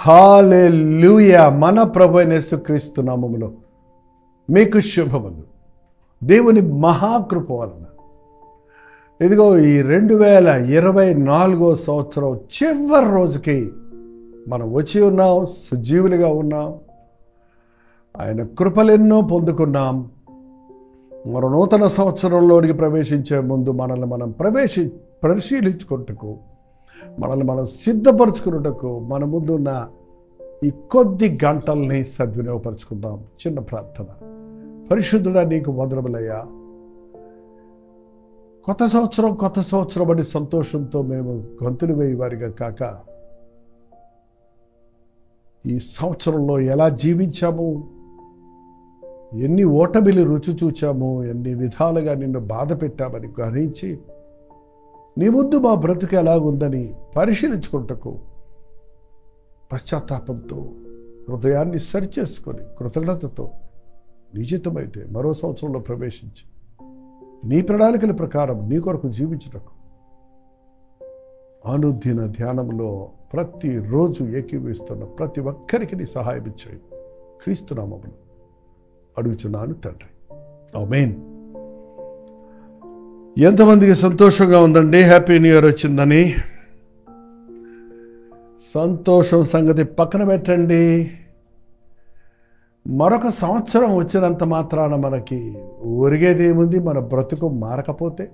హల్లెలూయా. మన ప్రభువైన యేసుక్రీస్తు నామములో మీకు శుభములు. దేవుని మహాకృప వలన ఇదిగో ఈ 2024 సంవత్సరం చివరి రోజుకి మనం వచ్చి ఉన్నాం, సజీవులుగా ఉన్నాం. ఆయన కృపలెన్నో పొందుకున్నాం. మన నూతన సంవత్సరంలోనికి ప్రవేశించే ముందు మనల్ని మనం పరిశీలించుకుంటకు, మనల్ని మనం సిద్ధపరచుకున్నటకు మన ముందున్న ఈ కొద్ది గంటల్ని సద్వినియోగపరచుకుందాం. చిన్న ప్రార్థన. పరిశుద్ధుడా, నీకు వందనములయ్యా. కొత్త సంవత్సరం అని సంతోషంతో మేము గంతులు వేయవారిగా కాక, ఈ సంవత్సరంలో ఎలా జీవించాము, ఎన్ని ఓటమిలు రుచి చూచాము, ఎన్ని విధాలుగా నిన్ను బాధ పెట్టామని గ్రహించి నీ ముందు మా బ్రతుకు ఎలాగుందని పరిశీలించుకుంటకు పశ్చాత్తాపంతో హృదయాన్ని సరిచేసుకొని కృతజ్ఞతతో నిజితమైతే మరో సంవత్సరంలో ప్రవేశించి నీ ప్రణాళికల ప్రకారం నీ కొరకు జీవించుటకు అనుదిన ధ్యానంలో ప్రతిరోజు ఏకీభవిస్తున్న ప్రతి ఒక్కరికి నీ సహాయం ఇచ్చాయి. క్రీస్తు నామములో అడుగుచున్నాను తండ్రి, ఆమేన్. ఎంతమందికి సంతోషంగా ఉందండి? హ్యాపీ న్యూ ఇయర్ వచ్చిందని. సంతోషం సంగతి పక్కన పెట్టండి. మరొక సంవత్సరం వచ్చినంత మాత్రాన మనకి ఒరిగేదేముంది? మన బ్రతుకు మారకపోతే.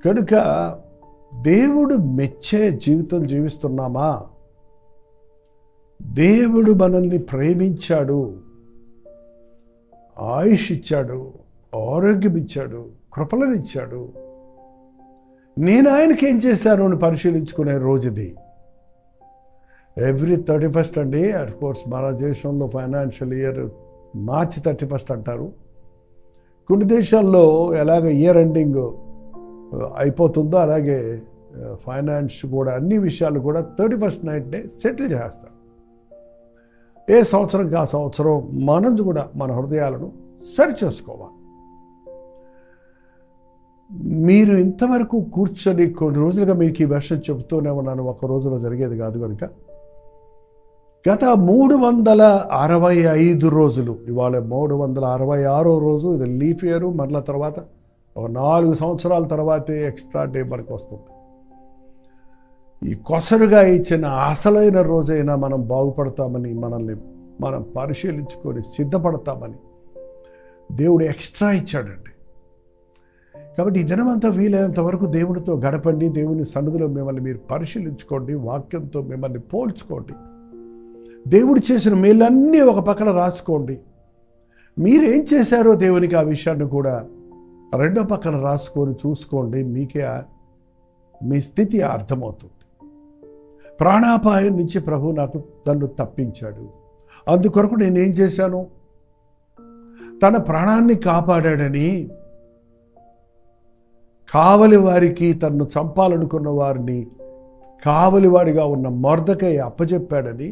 కనుక దేవుడు మెచ్చే జీవితం జీవిస్తున్నామా? దేవుడు మనల్ని ప్రేమించాడు, ఆయుష్ ఇచ్చాడు, ఆరోగ్యం ఇచ్చాడు, కృపలనిచ్చాడు. నేను ఆయనకి ఏం చేశాను అని పరిశీలించుకునే రోజుది. ఎవ్రీ 31st అండి. అఫ్ కోర్స్ మన దేశంలో ఫైనాన్షియల్ ఇయర్ మార్చి 31st అంటారు. కొన్ని దేశాల్లో ఎలాగ ఇయర్ ఎండింగ్ అయిపోతుందో అలాగే ఫైనాన్స్ కూడా, అన్ని విషయాలు కూడా 31st నైట్నే సెటిల్ చేస్తారు. ఏ సంవత్సరంకి ఆ సంవత్సరం మనం కూడా మన హృదయాలను సరిచేసుకోవాలి. మీరు ఇంతవరకు కూర్చొని కొన్ని రోజులుగా మీకు ఈ విషయం చెబుతూనే ఉన్నాను. ఒక రోజులో జరిగేది కాదు. కనుక గత 365 రోజులు, ఇవాళ 366వ రోజు. ఇది లీఫ్ ఇయర్. మరల తర్వాత ఒక 4 సంవత్సరాల తర్వాతే ఎక్స్ట్రా డే మనకు వస్తుంది. ఈ కొసరుగా ఇచ్చిన అసలైన రోజైనా మనం బాగుపడతామని, మనల్ని మనం పరిశీలించుకొని సిద్ధపడతామని దేవుడు ఎక్స్ట్రా ఇచ్చాడండి. కాబట్టి ఈ దినమంతా వీలైనంత వరకు దేవుడితో గడపండి. దేవుని సన్నిధిలో మిమ్మల్ని మీరు పరిశీలించుకోండి. వాక్యంతో మిమ్మల్ని పోల్చుకోండి. దేవుడు చేసిన మేలన్నీ ఒక పక్కన రాసుకోండి. మీరేం చేశారో దేవునికి ఆ విషయాన్ని కూడా రెండో పక్కన రాసుకొని చూసుకోండి. మీకే మీ స్థితి అర్థమవుతుంది. ప్రాణాపాయం నుంచి ప్రభు నన్ను తప్పించాడు. అందుకొరకు నేనేం చేశాను? తన ప్రాణాన్ని కాపాడాడని, కావలి వారికి తన్ను చంపాలనుకున్న వారిని కావలివాడిగా ఉన్న మొర్దెకై అప్పచెప్పాడని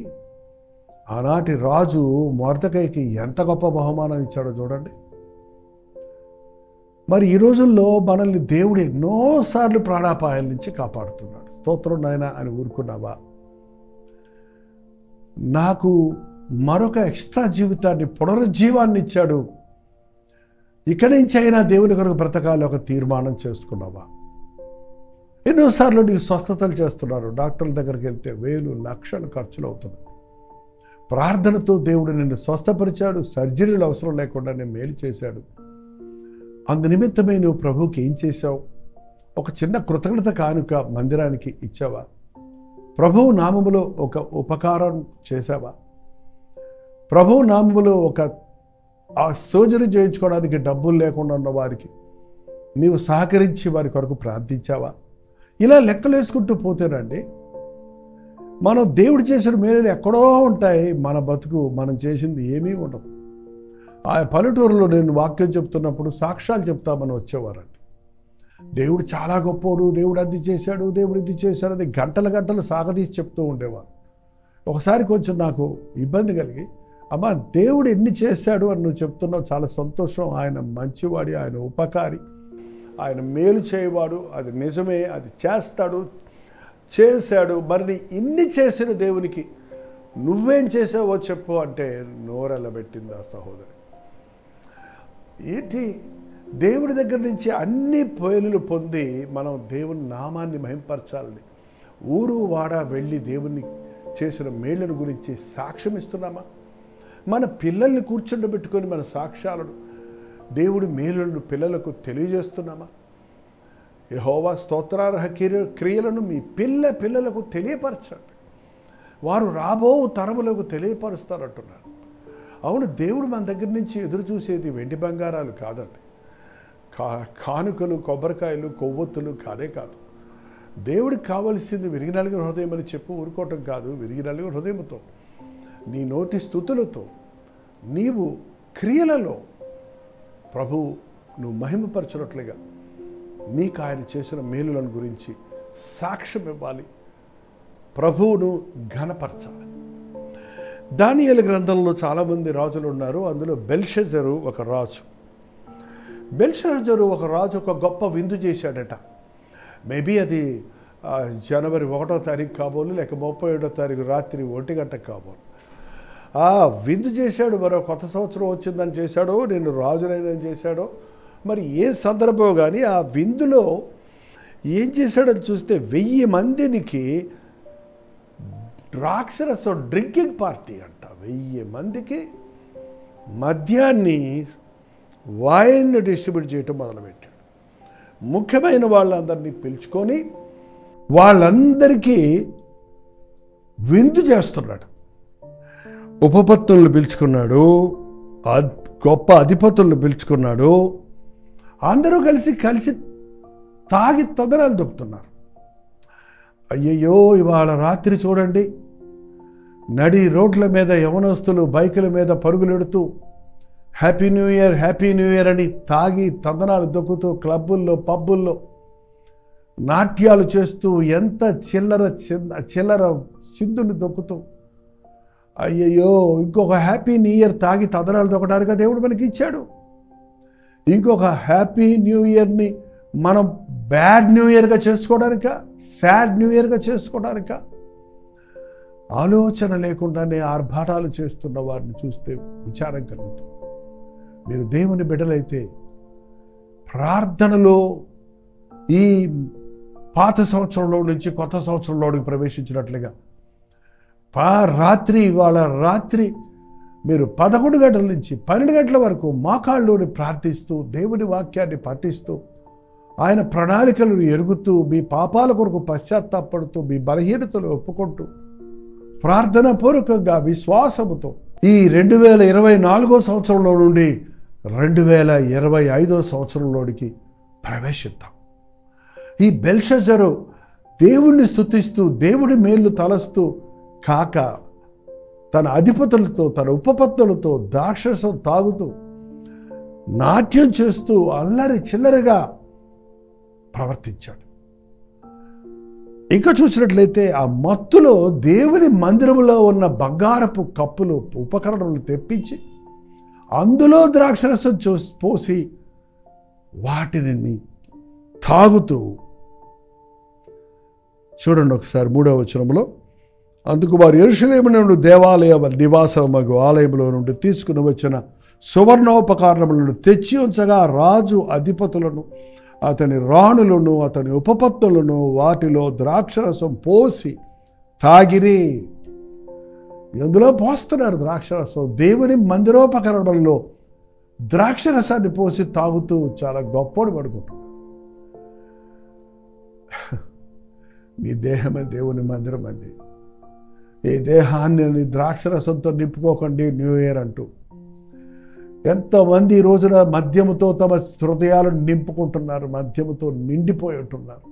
ఆనాటి రాజు మొర్దెకైకి ఎంత గొప్ప బహుమానం ఇచ్చాడో చూడండి. మరి ఈ రోజుల్లో మనల్ని దేవుడు ఎన్నోసార్లు ప్రాణాపాయాల నుంచి కాపాడుతున్నాడు. స్తోత్రం నాయనా అని ఊరుకున్నావా? నాకు మరొక ఎక్స్ట్రా జీవితాన్ని, పునరుజ్జీవాన్ని ఇచ్చాడు. ఇక్కడి నుంచి అయినా దేవుని కొరకు బ్రతకాలి ఒక తీర్మానం చేసుకున్నావా? ఎన్నోసార్లు నీకు స్వస్థతలు చేస్తున్నారు. డాక్టర్ల దగ్గరికి వెళ్తే వేలు లక్షలు ఖర్చులు అవుతున్నాయి. ప్రార్థనతో దేవుడు నిన్ను స్వస్థపరిచాడు. సర్జరీలు అవసరం లేకుండా నేను మేలు చేశాడు. అందు నిమిత్తమే నువ్వు ప్రభువుకి ఏం చేశావు? ఒక చిన్న కృతజ్ఞత కానుక మందిరానికి ఇచ్చావా? ప్రభువు నామములో ఒక ఉపకారం చేశావా? ప్రభువు నామములో ఒక ఆ సర్జరీ చేయించుకోవడానికి డబ్బులు లేకుండా ఉన్న వారికి నీవు సహకరించి వారి కొరకు ప్రార్థించావా? ఇలా లెక్కలు వేసుకుంటూ పోతేనండి మనం దేవుడు చేసిన మేలు ఎక్కడో ఉంటాయి. మన బతుకు మనం చేసింది ఏమీ ఉండదు. ఆ పల్లెటూరులో నేను వాక్యం చెప్తున్నప్పుడు సాక్ష్యాలు చెప్తామని వచ్చేవారండి. దేవుడు చాలా గొప్పోడు, దేవుడు అది చేశాడు, దేవుడు ఇది చేశాడు, అది గంటలు సాగదీసి చెప్తూ ఉండేవారు. ఒకసారి కొంచెం నాకు ఇబ్బంది కలిగి, అమ్మా దేవుడు ఎన్ని చేశాడు అని నువ్వు చెప్తున్నావు, చాలా సంతోషం. ఆయన మంచివాడి, ఆయన ఉపకారి, ఆయన మేలు చేయవాడు, అది నిజమే, అది చేస్తాడు. చేశాడు. మరి ఇన్ని చేసిన దేవునికి నువ్వేం చేసావో చెప్పు అంటే నోరెళ్ళబెట్టింది ఆ సహోదరి. ఏంటి, దేవుడి దగ్గర నుంచి అన్ని పోయలు పొంది మనం దేవుని నామాన్ని మహింపరచాలని ఊరు వాడ వెళ్ళి దేవుని చేసిన మేళ్ళను గురించి సాక్ష్యం ఇస్తున్నామా? మన పిల్లల్ని కూర్చుండబెట్టుకొని మన సాక్ష్యాలను, దేవుడి మేలులను పిల్లలకు తెలియజేస్తున్నామా? యెహోవా స్తోత్రార్హ క్రియలను మీ పిల్లలకు తెలియపరచండి, వారు రాబో తరములకు తెలియపరుస్తారంటున్నారు. అవును, దేవుడు మన దగ్గర నుంచి ఎదురు చూసేది వెండి బంగారాలు కాదండి, కానుకలు, కొబ్బరికాయలు, కొవ్వొత్తులు కాదే కాదు. దేవుడికి కావలసింది విరిగినలుగున హృదయం అని చెప్పు ఊరుకోవటం కాదు. విరిగినలుగున హృదయంతో, నీ నోటి స్తుతులతో, నీవు క్రియలలో ప్రభువు నువ్వు మహిమపరచినట్లుగా నీకు ఆయన చేసిన మేలులను గురించి సాక్ష్యం ఇవ్వాలి, ప్రభువును ఘనపరచాలి. దానియేలు గ్రంథంలో చాలామంది రాజులు ఉన్నారు. అందులో బెల్షజరు ఒక రాజు. బెల్షజరు ఒక రాజు ఒక గొప్ప విందు చేశాడట. మేబీ అది జనవరి 1వ తారీఖు కాబోలు, లేక 31వ తారీఖు రాత్రి 1 గంటకు కాబోలు. ఆ విందు చేశాడు. మరో కొత్త సంవత్సరం వచ్చిందని చేశాడో, నేను రాజునైనా చేశాడో, మరి ఏ సందర్భం కానీ ఆ విందులో ఏం చేశాడని చూస్తే 1000 మందికి ద్రాక్షరసం డ్రింకింగ్ పార్టీ అంట. 1000 మందికి మద్యాన్ని, వైన్ డిస్ట్రిబ్యూట్ చేయటం మొదలుపెట్టాడు. ముఖ్యమైన వాళ్ళందరినీ పిలుచుకొని వాళ్ళందరికీ విందు చేస్తున్నాడు. ఉపపత్తులను పిలుచుకున్నాడు, గొప్ప అధిపతులను పిలుచుకున్నాడు. అందరూ కలిసి తాగి తదనాలు దొప్పుతున్నారు. అయ్యయ్యో, ఇవాళ రాత్రి చూడండి, నడి రోడ్ల మీద యవనస్తులు బైకుల మీద పరుగులెడుతూ happy new year, happy new year అని తాగి తందనాలు దొక్కుతూ క్లబ్బుల్లో, పబ్బుల్లో నాట్యాలు చేస్తూ ఎంత చిల్లర సింధుని దొక్కుతూ, అయ్యయ్యో, ఇంకొక హ్యాపీ న్యూ ఇయర్ తాగి తందనాలు దొక్కడానిక దేవుడు మనకి ఇచ్చాడు. ఇంకొక హ్యాపీ న్యూ ఇయర్ని మనం బ్యాడ్ న్యూ ఇయర్గా చేసుకోవడానిక, సాడ్ న్యూ ఇయర్గా చేసుకోవడానిక? ఆలోచన లేకుండానే ఆర్భాటాలు చేస్తున్న వారిని చూస్తే విచారం కలుగుతుంది. మీరు దేవుని బిడ్డలైతే ప్రార్థనలో ఈ పాత సంవత్సరంలో నుంచి కొత్త సంవత్సరంలోకి ప్రవేశించినట్లుగా ఇవాళ రాత్రి మీరు 11 గంటల నుంచి 12 గంటల వరకు మోకాళ్ళలోని ప్రార్థిస్తూ, దేవుని వాక్యాన్ని పఠిస్తూ, ఆయన ప్రణాళికలను ఎరుగుతూ, మీ పాపాల కొరకు పశ్చాత్తాపడుతూ, మీ బలహీనతలు ఒప్పుకుంటూ, ప్రార్థన పూర్వకంగా విశ్వాసముతో ఈ 2024 సంవత్సరంలో నుండి 2025 సంవత్సరంలోనికి ప్రవేశిద్దాం. ఈ బెల్షజరు దేవుణ్ణి స్తుతిస్తూ, దేవుడి మేలు తలస్తూ కాక తన అధిపతులతో, తన ఉపపత్తులతో ద్రాక్షరసం తాగుతూ, నాట్యం చేస్తూ, అల్లరి చిల్లరగా ప్రవర్తించాడు. ఇంకా చూసినట్లయితే ఆ మత్తులో దేవుని మందిరంలో ఉన్న బంగారపు కప్పులు, ఉపకరణలు తెప్పించి అందులో ద్రాక్షరసం పోసి వాటిని తాగుతూ, చూడండి ఒకసారి 3వ వచనంలో, అందుకు వారు యెరూషలేము నుండి దేవాలయ నివాసమగు ఆలయంలో నుండి తీసుకుని వచ్చిన సువర్ణోపకరణములను తెచ్చి ఉంచగా రాజు అధిపతులను, అతని రాణులను, అతని ఉపపత్తులను వాటిలో ద్రాక్షరసం పోసి తాగిరి. ఎందులో పోస్తున్నారు ద్రాక్షరసం? దేవుని మందిరోపకరణంలో ద్రాక్షరసాన్ని పోసి తాగుతూ చాలా గొప్పడు పడుకుంటున్నారు. మీ దేహమే దేవుని మందిరం అండి. ఈ దేహాన్ని ద్రాక్షరసంతో నింపుకోకండి న్యూ ఇయర్ అంటూ. ఎంతమంది ఈ రోజున మద్యముతో తమ హృదయాలను నింపుకుంటున్నారు, మద్యముతో నిండిపోయి ఉంటున్నారు.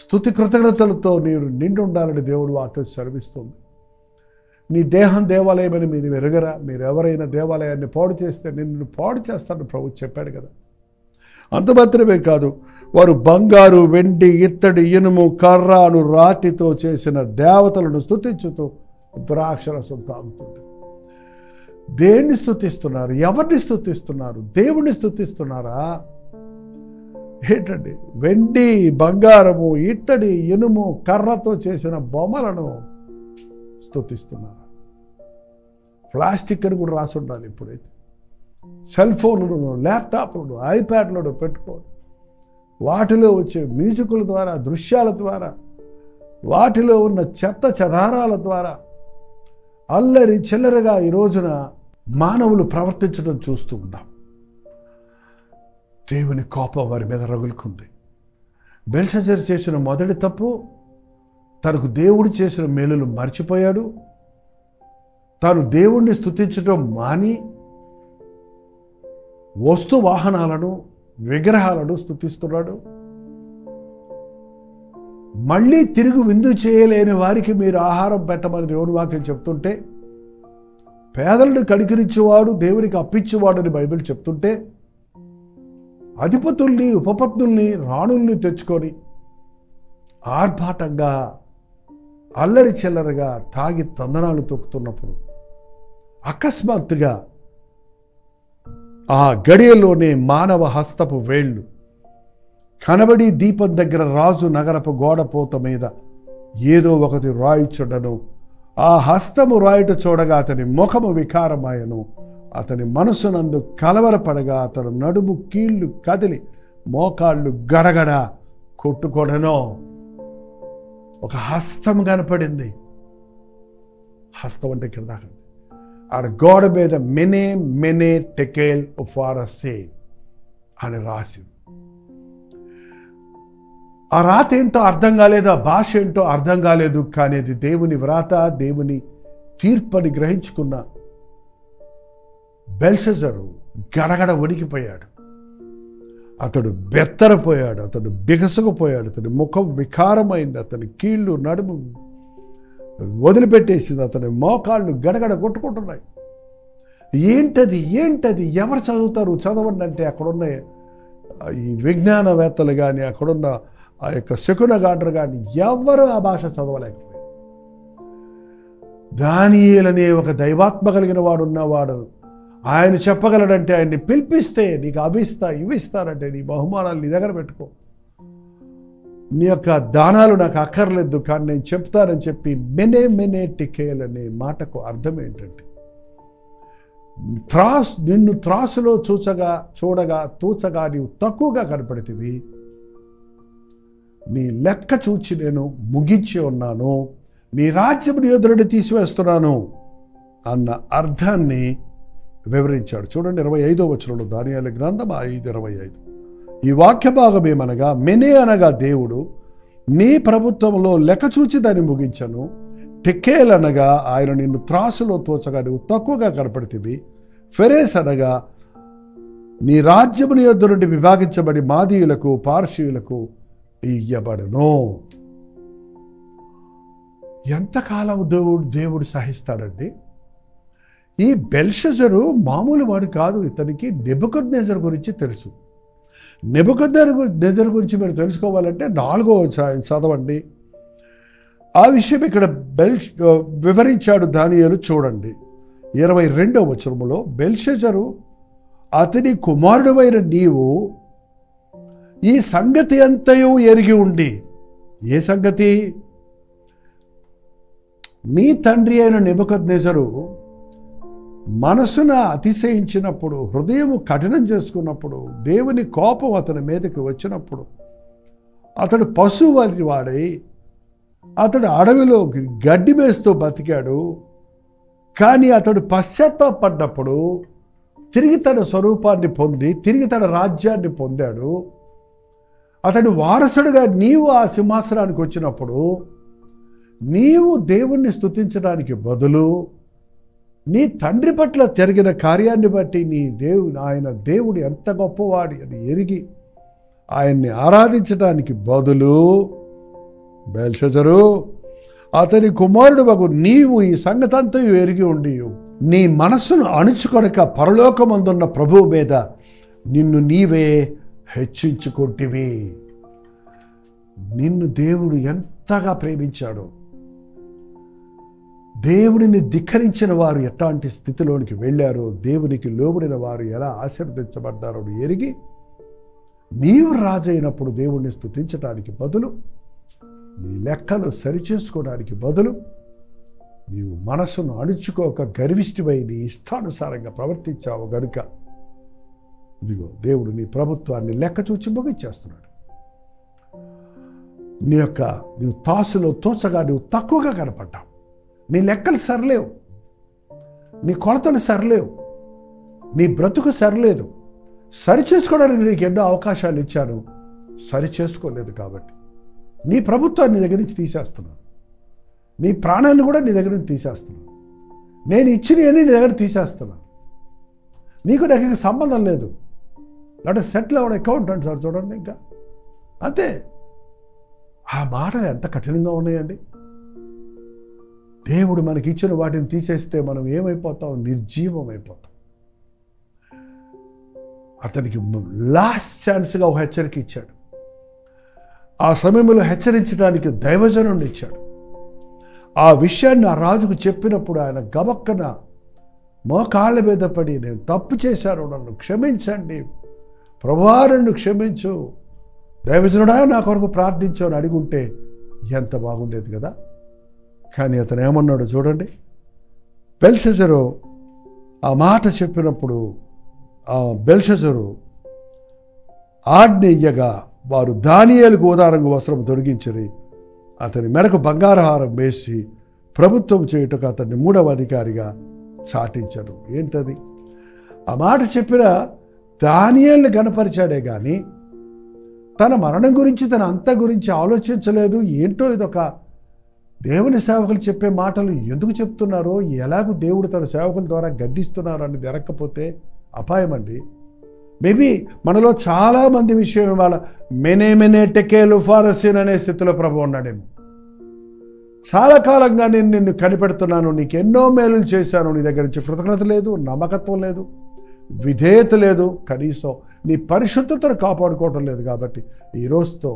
స్తుతి కృతజ్ఞతలతో నీవు నిండి ఉండాలని దేవుడు వాక్యం సెలవిస్తుంది. నీ దేహం దేవాలయమని మీరు ఎరగరా? మీరు ఎవరైనా దేవాలయాన్ని పాడు చేస్తే నిన్ను పాడు చేస్తానని ప్రభు చెప్పాడు కదా. అంత మాత్రమే కాదు, వారు బంగారు, వెండి, ఇత్తడి, ఇనుము, కర్రాను, రాతితో చేసిన దేవతలను స్తుతించుతూ ద్రాక్షరసం తాగుతుంది. దేన్ని స్తుతిస్తున్నారు? ఎవరిని స్తుతిస్తున్నారు? దేవుణ్ణి స్తుతిస్తున్నారా? ఏంటండి, వెండి, బంగారము, ఇత్తడి, ఇనుము, కర్రతో చేసిన బొమ్మలను స్తుతిస్తున్నారు. ప్లాస్టిక్ అని కూడా రాసి ఉండాలి. ఇప్పుడైతే సెల్ ఫోన్లను, ల్యాప్టాప్లను, ఐప్యాడ్లను పెట్టుకోండి. వాటిలో వచ్చే మ్యూజికుల ద్వారా, దృశ్యాల ద్వారా, వాటిలో ఉన్న చెత్త చెదారాల ద్వారా అల్లరి చిల్లరగా ఈ రోజున మానవులు ప్రవర్తించడం చూస్తూ ఉన్నాం. దేవుని కోపం వారి మీద రగులుకుంది. బెల్షజర్ చేసిన మొదటి తప్పు, తనకు దేవుడు చేసిన మేలులు మర్చిపోయాడు. తాను దేవుణ్ణి స్తుతించడం మాని వస్తు వాహనాలను, విగ్రహాలను స్తుతిస్తున్నాడు. మళ్ళీ తిరిగి విందు చేయలేని వారికి మీరు ఆహారం పెట్టమని దేవుని వాక్యం చెప్తుంటే, పేదలను కడిగిరించేవాడు దేవునికి అప్పించేవాడు అని బైబిల్ చెప్తుంటే, అధిపతుల్ని, ఉపపత్నుల్ని, రాణుల్ని తెచ్చుకొని ఆర్భాటంగా అల్లరి చిల్లరగా తాగి తందనాలు తొక్కుతున్నప్పుడు అకస్మాత్తుగా ఆ గడియలోనే మానవ హస్తపు వేళ్ళు కనబడి దీపం దగ్గర రాజు నగరపు గోడపోత మీద ఏదో ఒకటి రాయిచుండను. ఆ హస్తము రాయుట చూడగా అతని ముఖము వికారమాయను. అతని మనసునందు కలవరపడగా అతను నడుము కీళ్ళు కదిలి మోకాళ్ళు గడగడ కొట్టుకొనెను. ఒక హస్తం కనపడింది. హస్తం అంటే ఇక్కడ దాకా ఆడ గోడ మీద మెనే మెనే టెకేల్ ఉఫారసే అని రాసింది. ఆ రాత ఏంటో అర్థం కాలేదు, ఆ భాష ఏంటో అర్థం కాలేదు. కానీ అది దేవుని వ్రాత, దేవుని తీర్పని గ్రహించుకున్న బెల్షజరు గడగడ వణికిపోయాడు. అతడు బెత్తరపోయాడు, అతడు బిగసకపోయాడు, అతని ముఖం వికారమైంది, అతని కీళ్ళు నడుము వదిలిపెట్టేసింది, అతని మోకాళ్ళు గడగడ కొట్టుకుంటున్నాయి. ఏంటది ఏంటది ఎవరు చదువుతారు? చదవండి అంటే అక్కడున్న ఈ విజ్ఞానవేత్తలు కానీ, అక్కడున్న ఆ యొక్క శకునగాండ్రు కానీ ఎవరు ఆ భాష చదవలేకపోయారు. దానియేలనే ఒక దైవాత్మ కలిగిన వాడు ఉన్నవాడు, ఆయన చెప్పగలడంటే ఆయన్ని పిలిపిస్తే నీకు అవిస్తా ఇవిస్తానంటే నీ బహుమానాలు నీ దగ్గర పెట్టుకో, నీ యొక్క దానాలు నాకు అక్కర్లేదు కానీ నేను చెప్తానని చెప్పి మెనే మెనే టికేల్ అనే మాటకు అర్థం ఏంటంటే, నిన్ను త్రాసులో చూడగా తూచగా నీవు తక్కువగా కనపడితివి, నీ లెక్క చూచి నేను ముగించి ఉన్నాను, నీ రాజ్యం నీ ఎదురుని తీసివేస్తున్నాను అన్న అర్థాన్ని వివరించాడు. చూడండి 25వ వచనంలో దానియేలు గ్రంథం 5:25. ఈ వాక్య భాగం ఏమనగా, మెనే అనగా దేవుడు, నీ ప్రభుత్వంలో లెక్క చూచి దాన్ని ముగించను. టెకేల్ అనగా ఆయన నిన్ను త్రాసులో తోచగా నువ్వు తక్కువగా కనపడితివి. ఫెరేస్ అనగా నీ రాజ్యముని యొద్ద నుండి విభాగించబడి మాదీయులకు పార్షీయులకు ఇయ్యబడను. ఎంతకాలం దేవుడు సహిస్తాడండి? ఈ బెల్షజరు మామూలు వాడు కాదు. ఇతనికి నెబుకద్నెజర్ గురించి తెలుసు. నెబుకద్నెజర్ గురించి మీరు తెలుసుకోవాలంటే 4వ అధ్యాయం చదవండి. ఆ విషయం ఇక్కడ వివరించాడు దానియేలు. చూడండి 22వ వచనములో, బెల్షజరు అతని కుమారుడైన నీవు ఈ సంగతి అంతయు ఎరిగి ఉండి. ఏ సంగతి? నీ తండ్రి అయిన నెబుకద్నెజరు మనసున అతిశయించినప్పుడు, హృదయం కఠినం చేసుకున్నప్పుడు, దేవుని కోపం అతని మీదకి వచ్చినప్పుడు, అతడు పశువు వాడై అతడు అడవిలో గడ్డి మేస్తూ బతికాడు. కానీ అతడు పశ్చాత్తాపడ్డప్పుడు తిరిగి తన స్వరూపాన్ని పొంది తిరిగి తన రాజ్యాన్ని పొందాడు. అతడు వారసుడుగా నీవు ఆ సింహాసనానికి వచ్చినప్పుడు నీవు దేవుణ్ణి స్తుతించడానికి బదులు నీ తండ్రి పట్ల జరిగిన కార్యాన్ని బట్టి ఆయన దేవుడు ఎంత గొప్పవాడి అని ఎరిగి ఆయన్ని ఆరాధించడానికి బదులు, బెల్షజరు అతని కుమారుడు వగు నీవు ఈ సంగతంతా ఎరిగి ఉండి నీ మనస్సును అణుచుకొనక పరలోకమందున్న ప్రభువు మీద నిన్ను నీవే హెచ్చించుకుంటివి. నిన్ను దేవుడు ఎంతగా ప్రేమించాడు. దేవుడిని ధిక్కరించిన వారు ఎట్లాంటి స్థితిలోనికి వెళ్ళారో, దేవునికి లోబడిన వారు ఎలా ఆశీర్వదించబడ్డారో ఎరిగి నీవు రాజు అయినప్పుడు దేవుణ్ణి స్తుతించడానికి బదులు, నీ లెక్కలు సరిచేసుకోవడానికి బదులు, నీవు మనసును అణుచుకోక గర్విష్ఠివై నీ ఇష్టానుసారంగా ప్రవర్తించావు గనుక ఇదిగో దేవుడు నీ ప్రభుత్వాన్ని లెక్క చూచి ముగించేస్తున్నాడు. నీవు తాసులో తోచగా నువ్వు తక్కువగా కనపడ్డావు. నీ లెక్కలు సరిలేవు, నీ కొలతలు సరిలేవు, నీ బ్రతుకు సరిలేదు. సరిచేసుకోవడానికి నీకు ఎన్నో అవకాశాలు ఇచ్చాను, సరిచేసుకోలేదు. కాబట్టి నీ ప్రభుత్వాన్ని నీ దగ్గర నుంచి తీసేస్తున్నాను, నీ ప్రాణాన్ని కూడా నీ దగ్గర నుంచి తీసేస్తున్నాను, నేను ఇచ్చినవన్నీ నీ దగ్గర తీసేస్తున్నాను. నీకు నాకు సంబంధం లేదు. అంటే సెటిల్ అవ్వడం అకౌంటెంట్ సార్ చూడండి, ఇంకా అంతే. ఆ మాటలు ఎంత కఠినంగా ఉన్నాయండి. దేవుడు మనకి ఇచ్చిన వాటిని తీసేస్తే మనం ఏమైపోతాం? నిర్జీవం అయిపోతాం. అతనికి లాస్ట్ ఛాన్స్గా ఒక హెచ్చరిక ఇచ్చాడు. ఆ సమయంలో హెచ్చరించడానికి దైవజనుడిని ఇచ్చాడు. ఆ విషయాన్ని ఆ రాజుకు చెప్పినప్పుడు ఆయన గబక్కన మోకాళ్ళ మీద పడి, నేను తప్పు చేశాను, నన్ను క్షమించండి, ప్రభువా నన్ను క్షమించు, దైవజనుడా నా కొరకు ప్రార్థించు అని అడుగుంటే ఎంత బాగుండేది కదా. కానీ అతను ఏమన్నాడు చూడండి. బెల్షజరు ఆ మాట చెప్పినప్పుడు ఆ బెల్షజరు ఆజ్ఞ ఇయ్యగా వారు దానియేలుకు ఉదారంగా వస్త్రం తొడిగించి అతని మెడకు బంగారహారం వేసి ప్రభుత్వం చేయుటకు అతన్ని 3వ అధికారిగా చాటించాడు. ఏంటది? ఆ మాట చెప్పిన దానియేలుని గణపరిచాడే కానీ తన మరణం గురించి, తన అంత గురించి ఆలోచించలేదు. ఏంటో ఇదొక దేవుని సేవకులు చెప్పే మాటలు ఎందుకు చెప్తున్నారో, ఎలాగూ దేవుడు తన సేవకుల ద్వారా గద్దిస్తున్నారు అనేది ఎరక్కపోతే అపాయం అండి. మేబీ మనలో చాలామంది విషయం ఇవాళ మెనే టెకేలు ఫారసీన్ అనే స్థితిలో ప్రభు ఉన్నాడేమో. చాలా కాలంగా నేను నిన్ను కనిపెడుతున్నాను, నీకు ఎన్నో మేలులు చేశాను, నీ దగ్గర నుంచి కృతజ్ఞత లేదు, నమ్మకత్వం లేదు, విధేయత లేదు, కనీసం నీ పరిశుద్ధతను కాపాడుకోవటం లేదు. కాబట్టి ఈ రోజుతో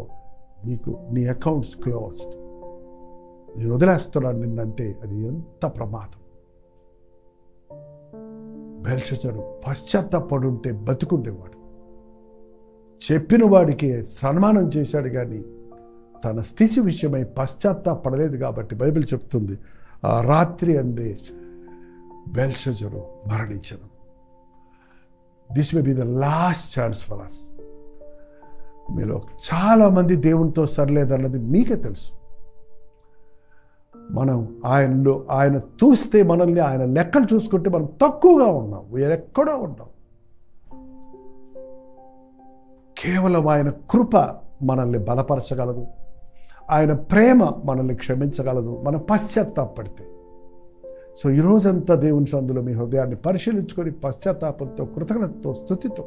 నీ అకౌంట్స్ క్లోజ్డ్, నేను వదిలేస్తున్నాను నిన్నంటే అది ఎంత ప్రమాదం. బెల్షజరు పశ్చాత్తాపడుంటే బతుకుండేవాడు. చెప్పిన వాడికి సన్మానం చేశాడు కానీ తన స్థితి విషయమై పశ్చాత్తాపడలేదు. కాబట్టి బైబిల్ చెప్తుంది ఆ రాత్రి అందే బెల్షజరు మరణించను. This may be the last chance for us. మీలో చాలామంది దేవునితో సరిలేదన్నది మీకే తెలుసు. మనం ఆయన చూస్తే మనల్ని, ఆయన లెక్కలు చూసుకుంటే మనం తక్కువగా ఉన్నాం, ఎక్కడో ఉన్నాం. కేవలం ఆయన కృప మనల్ని బలపరచగలదు, ఆయన ప్రేమ మనల్ని క్షమించగలదు, మనం పశ్చాత్తాపడితే. సో ఈరోజంతా దేవుని సందులో మీ హృదయాన్ని పరిశీలించుకొని పశ్చాత్తాపంతో, కృతజ్ఞతతో, స్తుతితో,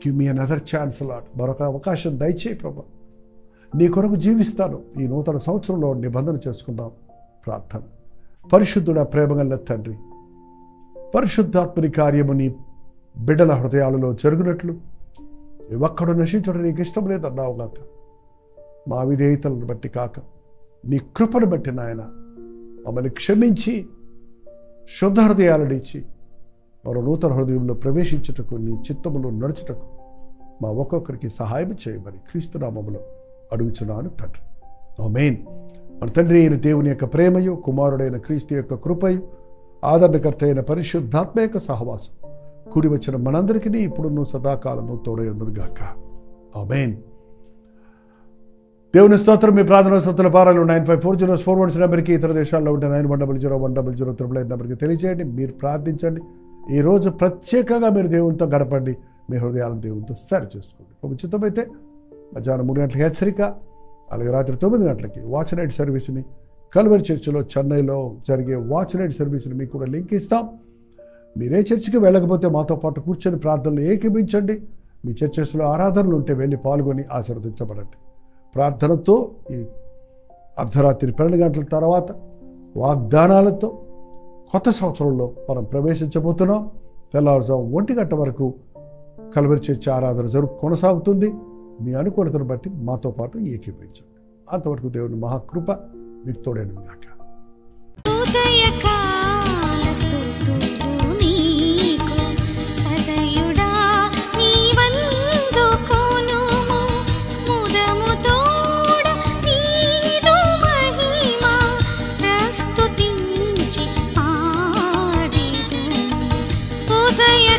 give me another chance Lord, మరొక అవకాశం దయచేయి ప్రభా, నీ కొరకు జీవిస్తాను. ఈ నూతన సంవత్సరంలో నిబంధన చేసుకుందాం. ప్రార్థన. పరిశుద్ధుడ, ప్రేమగల తండ్రి, పరిశుద్ధాత్మని కార్యము నీ బిడ్డల హృదయాలలో జరుగునట్లు ఒక్కడు నశించడం నీకు ఇష్టం లేదన్నావు కాక, మా విధేయతలను బట్టి కాక నీ కృపను బట్టి నాయన మమ్మల్ని క్షమించి శుద్ధ హృదయాలను ఇచ్చి మరో నూతన హృదయంలో ప్రవేశించుటకు, నీ చిత్తములో నడుచుటకు మా ఒక్కొక్కరికి సహాయం చేయమని క్రీస్తు నామములో అడుగుచున్నాను తండ్రి. ఆమేన్. మన తండ్రి అయిన దేవుని యొక్క ప్రేమయు, కుమారుడైన క్రీస్తు యొక్క కృపయు, ఆదరణకర్త అయిన పరిశుద్ధాత్మ యొక్క సహవాసం కూడి వచ్చిన మనందరికీ ఇప్పుడున్న సదాకాలము తోడయుండుగాక. ఆమేన్. దేవుని స్తోత్రం. మీ ప్రార్థన స్తోత్రాల భారాలు 954041 నెంబర్కి, ఇతర దేశాల్లో ఉంటే 91001000 నెంబర్కి తెలియజేయండి. మీరు ప్రార్థించండి. ఈరోజు ప్రత్యేకంగా మీరు దేవునితో గడపండి, మీ హృదయాలను దేవునితో సరి చేసుకోండి. ఉచితమైతే మధ్యాహ్నం 3 గంటలకి హెచ్చరిక, అలాగే రాత్రి 9 గంటలకి వాచ్ నైట్ సర్వీస్ని కల్వరి చర్చిలో, చెన్నైలో జరిగే వాచ్ నైట్ సర్వీస్ని మీకు కూడా లింక్ ఇస్తాం. మీరే చర్చికి వెళ్ళకపోతే మాతో పాటు కూర్చొని ప్రార్థనలు ఏకీభించండి. మీ చర్చెస్లో ఆరాధనలు ఉంటే వెళ్ళి పాల్గొని ఆశీర్వదించబడండి. ప్రార్థనతో ఈ అర్ధరాత్రి 12 గంటల తర్వాత వాగ్దానాలతో కొత్త సంవత్సరంలో మనం ప్రవేశించబోతున్నాం. తెల్లవారుజాము 1 గంట వరకు కల్వరి చర్చి ఆరాధన కొనసాగుతుంది. మీ అనుకూలతను బట్టి మాతో పాటు ఏకీభవించండి. అంతవరకు దేవుని మహాకృప మీకు తోడేను గాక. సదయుడా నీ వందుకో యేసయ్య